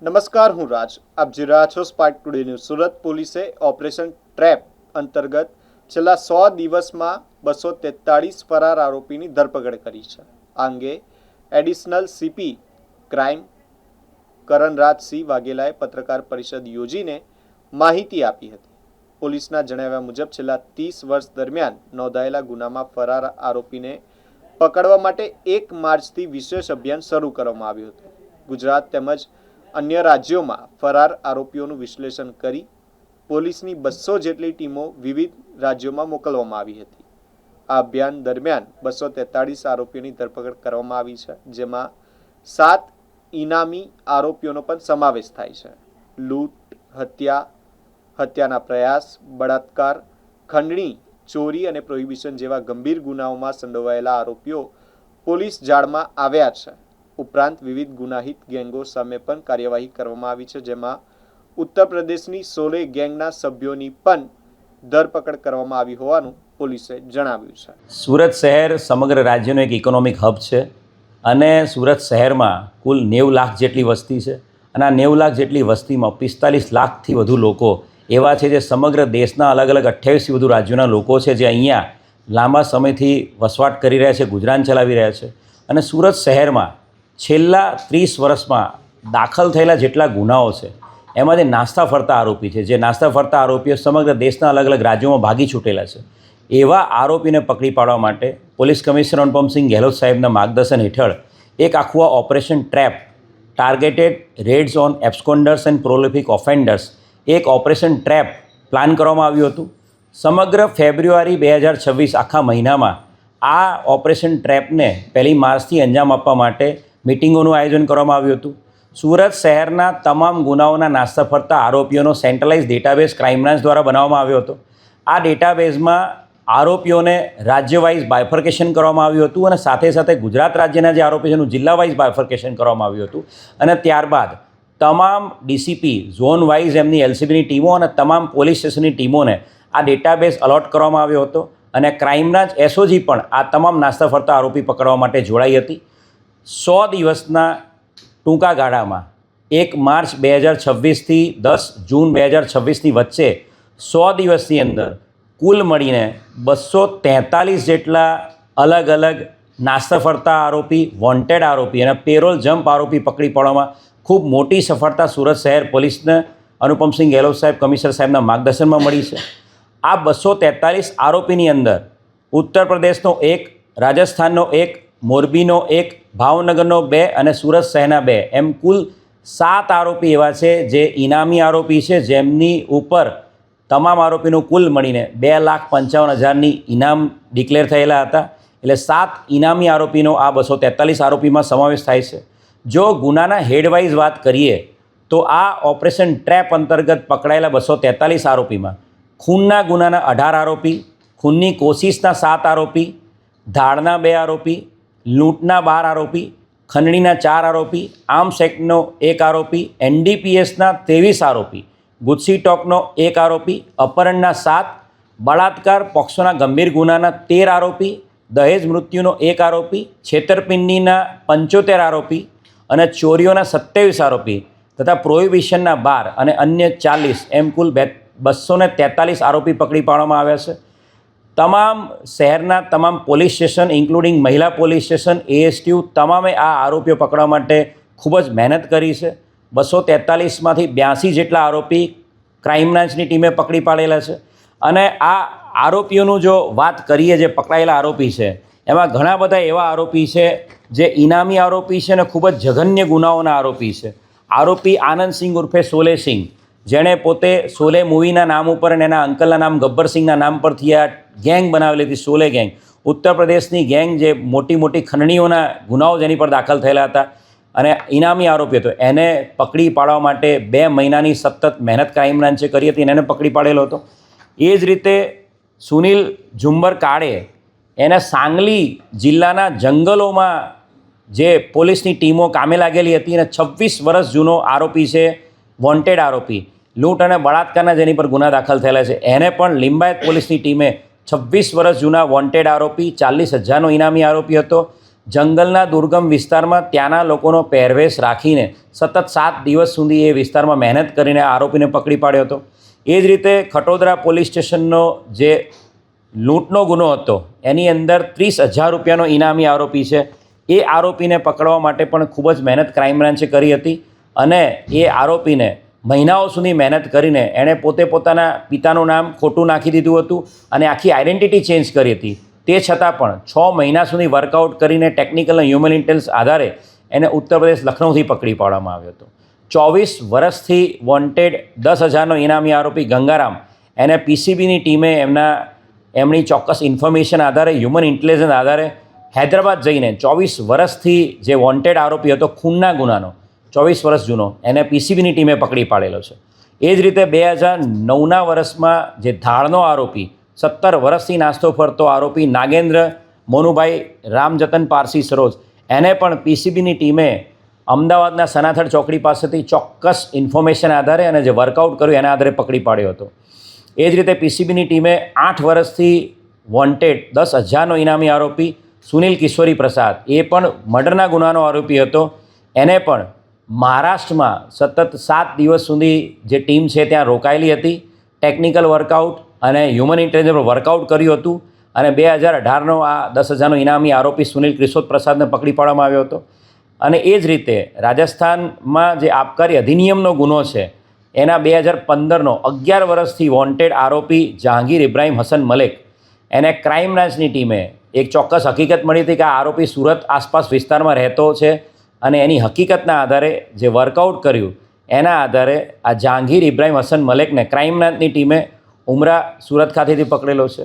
નમસ્કાર, હું રાજ. આપ જોઈ રહ્યા છો સ્પાર્ક ટુડે ન્યૂઝ. સુરત પોલીસે ઓપરેશન ટ્રેપ અંતર્ગત છેલ્લા 100 દિવસમાં 243 ફરાર આરોપીની ધરપકડ કરી છે. આ અંગે એડિશનલ સીપી ક્રાઇમ કરણરાજસિંહ વાઘેલાએ પત્રકાર પરિષદ યોજીને માહિતી આપી હતી. પોલીસના જણાવ્યા મુજબ છેલ્લા 30 વર્ષ દરમિયાન નોંધાયેલા ગુનામાં ફરાર આરોપીને પકડવા માટે 1 માર્ચથી વિશેષ અભિયાન શરૂ કરવામાં આવ્યું હતું. ગુજરાત તેમજ અન્ય રાજ્યોમાં ફરાર આરોપીઓનું વિશ્લેષણ કરી પોલીસની 200 જેટલી ટીમો વિવિધ રાજ્યોમાં મોકલવામાં આવી હતી. આ અભિયાન દરમિયાન 243 આરોપીઓની ધરપકડ કરવામાં આવી છે, જેમાં 7 ઇનામી આરોપીઓનો પણ સમાવેશ થાય છે. લૂંટ, હત્યાના પ્રયાસ, બળાત્કાર, ખંડણી, ચોરી અને પ્રોહિબિશન જેવા ગંભીર ગુનાઓમાં સંડોવાયેલા આરોપીઓ પોલીસ જાળમાં આવ્યા છે. ઉપરાંત વિવિધ ગુનાહિત ગેંગો સામે પણ કાર્યવાહી કરવામાં આવી છે, જેમાં ઉત્તર પ્રદેશની સોલે ગેંગના સભ્યોની પણ ધરપકડ કરવામાં આવી હોવાનું પોલીસે જણાવ્યું છે. સુરત શહેર સમગ્ર રાજ્યનો એક ઇકોનોમિક હબ છે અને સુરત શહેરમાં કુલ 90 લાખ જેટલી વસ્તી છે અને આ 90 લાખ જેટલી વસ્તીમાં 45 લાખથી વધુ લોકો એવા છે જે સમગ્ર દેશના અલગ અલગ 28થી વધુ રાજ્યોના લોકો છે જે અહીંયા લાંબા સમયથી વસવાટ કરી રહ્યા છે, ગુજરાન ચલાવી રહ્યા છે. અને સુરત શહેરમાં છેલ્લા 30 વર્ષમાં દાખલ થયેલા જેટલા ગુનાઓ છે એમાં જે નાસ્તા ફરતા આરોપી છે, જે નાસ્તા ફરતા આરોપીઓ સમગ્ર દેશના અલગ અલગ રાજ્યોમાં ભાગી છૂટેલા છે, એવા આરોપીને પકડી પાડવા માટે પોલીસ કમિશનર અનુપમસિંહ ગેહલોત સાહેબના માર્ગદર્શન હેઠળ એક આખું operation trap targeted raids on absconders and prolific offenders એક ઓપરેશન ટ્રેપ પ્લાન કરવામાં આવ્યું હતું. સમગ્ર ફેબ્રુઆરી 2026 આખા મહિનામાં આ ઓપરેશન ટ્રેપને 1 માર્ચથી અંજામ આપવા માટે મિટિંગોનું આયોજન કરવામાં આવ્યું હતું. સુરત શહેરના તમામ ગુનાઓના નાસ્તા ફરતા આરોપીઓનો સેન્ટ્રલાઇઝ ડેટાબેઝ ક્રાઇમ બ્રાન્ચ દ્વારા બનાવવામાં આવ્યો હતો. આ ડેટાબેઝમાં આરોપીઓને રાજ્ય વાઇઝ બાયફર્કેશન કરવામાં આવ્યું હતું અને સાથે સાથે ગુજરાત રાજ્યના જે આરોપી છે એનું જિલ્લા વાઇઝ બાયફર્કેશન કરવામાં આવ્યું હતું. અને ત્યારબાદ તમામ ડીસીપી ઝોન વાઇઝ એમની એલસીબીની ટીમો અને તમામ પોલીસ સ્ટેશનની ટીમોને આ ડેટાબેઝ અલોટ કરવામાં આવ્યો હતો અને ક્રાઇમ બ્રાન્ચ એસઓજી પણ આ તમામ નાસ્તા ફરતા આરોપી પકડવા માટે જોડાઈ હતી. 100 દિવસના ટૂંકા ગાળામાં 1 માર્ચ 2026થી 10 જૂન 2026ની વચ્ચે 100 દિવસની અંદર કુલ મળીને 243 જેટલા અલગ અલગ નાસ્તા ફરતા આરોપી, વોન્ટેડ આરોપી અને પેરોલ જમ્પ આરોપી પકડી પાડવામાં ખૂબ મોટી સફળતા સુરત શહેર પોલીસને અનુપમસિંહ ગેહલોત સાહેબ કમિશનર સાહેબના માર્ગદર્શનમાં મળી છે. આ 243 આરોપીની અંદર ઉત્તર પ્રદેશનો 1, રાજસ્થાનનો 1, મોરબીનો 1, ભાવનગરનો 2 અને સુરત શહેરના 2 એમ કુલ 7 આરોપી એવા છે જે ઇનામી આરોપી છે, જેમની ઉપર તમામ આરોપીનું કુલ મળીને 2,55,000ની ઇનામ ડિક્લેર થયેલા હતા. એટલે 7 ઇનામી આરોપીનો આ 243 આરોપીમાં સમાવેશ થાય છે. જો ગુનાના હેડવાઇઝ વાત કરીએ તો આ ઓપરેશન ટ્રેપ અંતર્ગત પકડાયેલા 243 આરોપીમાં ખૂનના ગુનાના 18 આરોપી, ખૂનની કોશિશના 7 આરોપી, ધાડના 2 આરોપી, લૂંટના 12 આરોપી, ખંડણીના 4 આરોપી, આર્મ્સ એક્ટનો 1 આરોપી, એનડીપીએસના 23 આરોપી, ગુજસી ટોકનો 1 આરોપી, અપહરણના 7, બળાત્કાર પોક્સોના ગંભીર ગુનાના 13 આરોપી, દહેજ મૃત્યુનો 1 આરોપી, છેતરપિંડીના 75 આરોપી અને ચોરીઓના 27 આરોપી તથા પ્રોહિબિશનના 12 અને અન્ય 40 એમ કુલ 243 આરોપી પકડી પાડવામાં આવ્યા છે. તમામ શહેરના તમામ પોલીસ સ્ટેશન ઇન્ક્લુડિંગ મહિલા પોલીસ સ્ટેશન, એએસટીયુ તમામે આ આરોપીઓ પકડવા માટે ખૂબ જ મહેનત કરી છે. 243માંથી 82 જેટલા આરોપી ક્રાઇમ બ્રાન્ચની ટીમે પકડી પાડેલા છે. અને આ આરોપીઓનું જો વાત કરીએ, જે પકડાયેલા આરોપી છે એમાં ઘણા બધા એવા આરોપી છે જે ઇનામી આરોપી છે અને ખૂબ જ જઘન્ય ગુનાઓના આરોપી છે. આરોપી આનંદસિંહ ઉર્ફે સોલે સિંહ, જેણે પોતે સોલે મૂવીના નામ ઉપર અને એના અંકલના નામ ગબ્બરસિંહના નામ પરથી આ ગેંગ બનાવેલી હતી, સોલે ગેંગ, ઉત્તર પ્રદેશની ગેંગ જે મોટી મોટી ખંડણીઓના ગુનાઓ જેની પર દાખલ થયેલા હતા અને ઇનામી આરોપી હતો. એને પકડી પાડવા માટે 2 મહિનાની સતત મહેનત ક્રાઇમ બ્રાન્ચે કરી હતી અને એને પકડી પાડેલો હતો. એ જ રીતે સુનિલ ઝુંબર કાળે એને સાંગલી જિલ્લાના જંગલોમાં જે પોલીસની ટીમો કામે લાગેલી હતી અને 26 વર્ષ જૂનો આરોપી છે, વોન્ટેડ આરોપી, લૂંટ અને બળાત્કારના જેની પર ગુના દાખલ થયેલા છે, એને પણ લિંબાયત પોલીસની ટીમે 26 વર્ષ જૂના વોન્ટેડ આરોપી, 40,000નો ઇનામી આરોપી હતો, જંગલના દુર્ગમ વિસ્તારમાં ત્યાંના લોકોનો પહેરવેશ રાખીને સતત 7 દિવસ સુધી એ વિસ્તારમાં મહેનત કરીને આરોપીને પકડી પાડ્યો હતો. એ જ રીતે ખટોદરા પોલીસ સ્ટેશનનો જે લૂંટનો ગુનો હતો એની અંદર 30,000 રૂપિયાનો ઇનામી આરોપી છે. એ આરોપીને પકડવા માટે પણ ખૂબ જ મહેનત ક્રાઇમ બ્રાન્ચે કરી હતી અને એ આરોપીને મહિનાઓ સુધી મહેનત કરીને એણે પોતે પોતાના પિતાનું નામ ખોટું નાખી દીધું હતું અને આખી આઈડેન્ટિટી ચેન્જ કરી હતી. તે છતાં પણ 6 મહિના સુધી વર્કઆઉટ કરીને ટેકનિકલ અને હ્યુમન ઇન્ટેલિજન્સ આધારે એને ઉત્તર પ્રદેશ લખનૌથી પકડી પાડવામાં આવ્યો હતો. 24 વર્ષથી વોન્ટેડ 10,000નો ઇનામી આરોપી ગંગારામ એને પીસીબીની ટીમે એમની ચોક્કસ ઇન્ફોર્મેશન આધારે હ્યુમન ઇન્ટેલિજન્સ આધારે હૈદરાબાદ જઈને 24 વર્ષથી જે વોન્ટેડ આરોપી હતો ખૂનના ગુનાનો 24 વર્ષ જૂનો એને પીસીબીની ટીમે પકડી પાડેલો છે. એ જ રીતે 2009ના વર્ષમાં જે ધાળનો આરોપી 17 વર્ષથી નાસ્તો ફરતો આરોપી નાગેન્દ્ર મોનુભાઈ રામજતન પારસી સરોજ એને પણ પીસીબીની ટીમે અમદાવાદના સનાથડ ચોકડી પાસેથી ચોક્કસ ઇન્ફોર્મેશન આધારે અને જે વર્કઆઉટ કર્યું એના આધારે પકડી પાડ્યો હતો. એ જ રીતે પીસીબીની ટીમે 8 વર્ષથી વોન્ટેડ 10,000નો ઇનામી આરોપી સુનિલ કિશોરી પ્રસાદ એ પણ મર્ડરના ગુનાનો આરોપી હતો. એને પણ મહારાષ્ટ્રમાં સતત 7 દિવસ સુધી જે ટીમ છે ત્યાં રોકાયેલી હતી. ટેકનિકલ વર્કઆઉટ અને હ્યુમન ઇન્ટેલિજન્સ પર વર્કઆઉટ કર્યું હતું અને 2018નો આ 10,000નો ઇનામી આરોપી સુનિલ કિશોર પ્રસાદને પકડી પાડવામાં આવ્યો હતો. અને એ જ રીતે રાજસ્થાનમાં જે આબકારી અધિનિયમનો ગુનો છે એના 2015નો 11 વર્ષથી વોન્ટેડ આરોપી જહાંગીર ઇબ્રાહિમ હસન મલેક એને ક્રાઇમ બ્રાન્ચની ટીમે એક ચોક્કસ હકીકત મળી હતી કે આ આરોપી સુરત આસપાસ વિસ્તારમાં રહેતો છે અને એની હકીકતના આધારે જે વર્કઆઉટ કર્યું એના આધારે આ જહાંગીર ઇબ્રાહિમ હસન મલેકને ક્રાઇમ બ્રાન્ચની ટીમે ઉમરા સુરત ખાતેથી પકડેલો છે.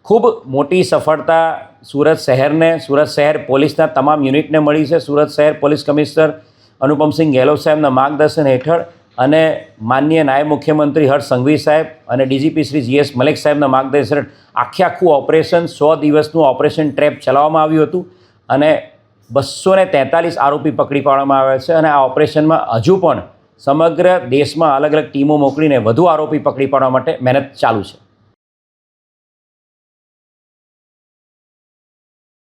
ખૂબ મોટી સફળતા સુરત શહેરને, સુરત શહેર પોલીસના તમામ યુનિટને મળી છે. સુરત શહેર પોલીસ કમિશનર અનુપમસિંહ ગેહલોત સાહેબના માર્ગદર્શન હેઠળ અને માનનીય નાયબ મુખ્યમંત્રી હર્ષ સંઘવી સાહેબ અને ડીજીપી શ્રી GS મલેક સાહેબના માર્ગદર્શન હેઠળ આખું ઓપરેશન 100 દિવસનું ઓપરેશન ટ્રેપ ચલાવવામાં આવ્યું હતું અને 243 આરોપી પકડી પાડવામાં આવ્યા છે. અને આ ઓપરેશનમાં હજુ પણ સમગ્ર દેશમાં અલગ અલગ ટીમો મોકલીને વધુ આરોપી પકડી પાડવા માટે મહેનત ચાલુ છે.